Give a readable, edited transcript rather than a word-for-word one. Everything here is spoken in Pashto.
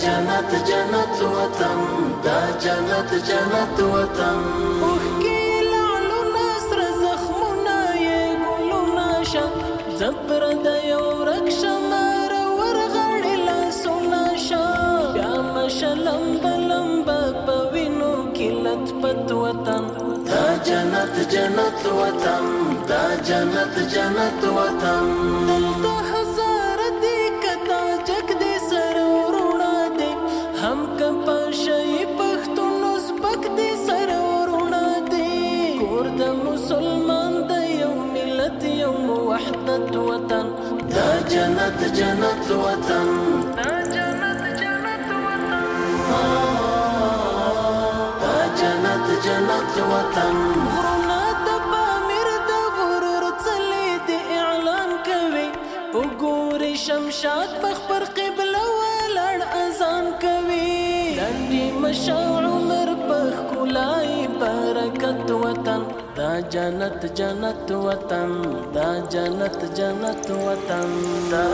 جنت جنت وطن دا جنت جنت وطن اوښکې لعلونه سره زخمونه یې ګلونه شه زبر د یو ورک شمر ورغړې لاسونه شه بیا مشه لمبه لمبه په وینو کې لطپت وطن دا جنت جنت وطن دا جنت جنت وطن دلته هزار دی کتا جگ دی سر ورونه دی هم که په شی پښتون سپک دی سر ورونه دی کور د مسلمان د یو ملت یو وحدت وطن دا جنت جنت وطن دا جنت جنت وطن دا جنت جنت وطن غرونه د پامیر د غرور څلې د اعلان کوي وګوري شمشاد مخ پر قبله ولاړ اذان کوي لنډي مشه عمر په ښکلای برکت وطن دا جنت جنت وطن دا جنت جنت وطن دا